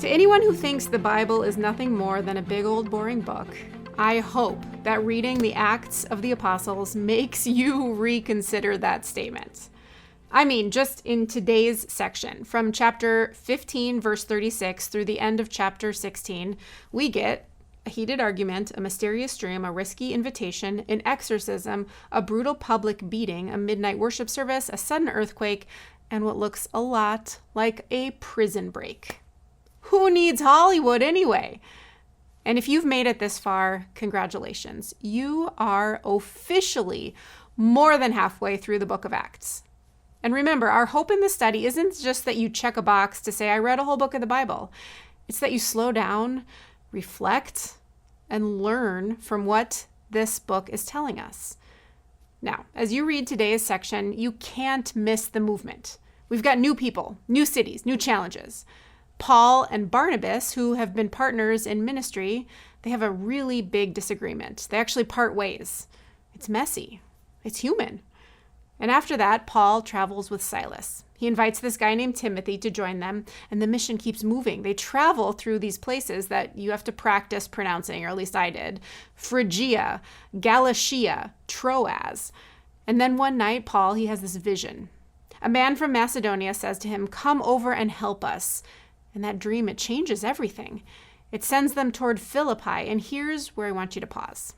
To anyone who thinks the Bible is nothing more than a big old boring book, I hope that reading the Acts of the Apostles makes you reconsider that statement. I mean, just in today's section, from chapter 15, verse 36 through the end of chapter 16, we get a heated argument, a mysterious dream, a risky invitation, an exorcism, a brutal public beating, a midnight worship service, a sudden earthquake, and what looks a lot like a prison break. Who needs Hollywood anyway? And if you've made it this far, congratulations. You are officially more than halfway through the book of Acts. And remember, our hope in this study isn't just that you check a box to say, I read a whole book of the Bible. It's that you slow down, reflect, and learn from what this book is telling us. Now, as you read today's section, you can't miss the movement. We've got new people, new cities, new challenges. Paul and Barnabas, who have been partners in ministry, they have a really big disagreement. They actually part ways. It's messy. It's human. And after that, Paul travels with Silas. He invites this guy named Timothy to join them, and the mission keeps moving. They travel through these places that you have to practice pronouncing, or at least I did. Phrygia, Galatia, Troas. And then one night, Paul, he has this vision. A man from Macedonia says to him, "Come over and help us." And that dream, it changes everything. It sends them toward Philippi, and here's where I want you to pause.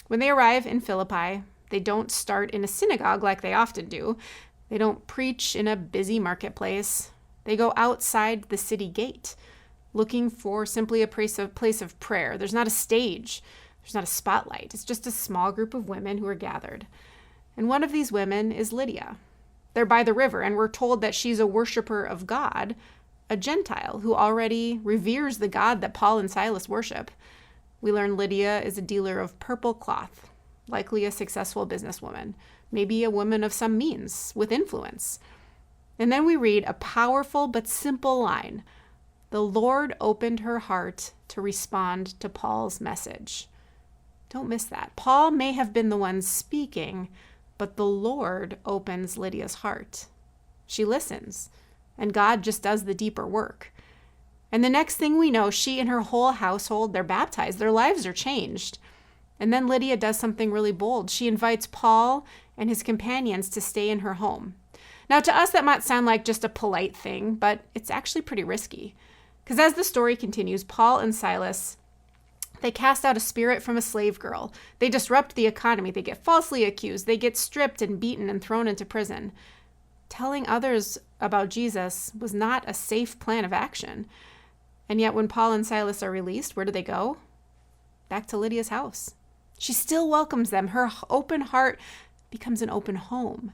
When they arrive in Philippi, they don't start in a synagogue like they often do. They don't preach in a busy marketplace. They go outside the city gate, looking for simply a place of prayer. There's not a stage. There's not a spotlight. It's just a small group of women who are gathered. And one of these women is Lydia. They're by the river, and we're told that she's a worshiper of God, a Gentile who already reveres the God that Paul and Silas worship. We learn Lydia is a dealer of purple cloth, likely a successful businesswoman, maybe a woman of some means with influence. And then we read a powerful but simple line. The Lord opened her heart to respond to Paul's message. Don't miss that. Paul may have been the one speaking, but the Lord opens Lydia's heart. She listens. And God just does the deeper work. And the next thing we know, she and her whole household, they're baptized. Their lives are changed. And then Lydia does something really bold. She invites Paul and his companions to stay in her home. Now, to us, that might sound like just a polite thing, but it's actually pretty risky. Because as the story continues, Paul and Silas, they cast out a spirit from a slave girl. They disrupt the economy. They get falsely accused. They get stripped and beaten and thrown into prison. Telling others about Jesus was not a safe plan of action. And yet when Paul and Silas are released, where do they go? Back to Lydia's house. She still welcomes them. Her open heart becomes an open home.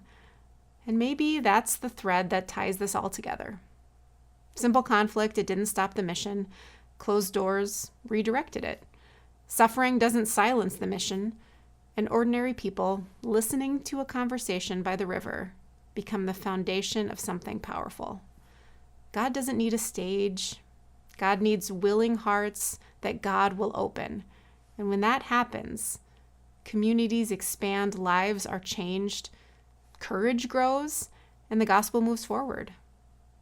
And maybe that's the thread that ties this all together. Simple conflict, it didn't stop the mission. Closed doors redirected it. Suffering doesn't silence the mission. And ordinary people listening to a conversation by the river become the foundation of something powerful. God doesn't need a stage. God needs willing hearts that God will open. And when that happens, communities expand, lives are changed, courage grows, and the gospel moves forward.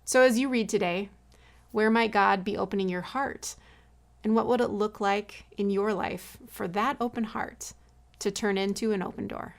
So as you read today, where might God be opening your heart? And what would it look like in your life for that open heart to turn into an open door?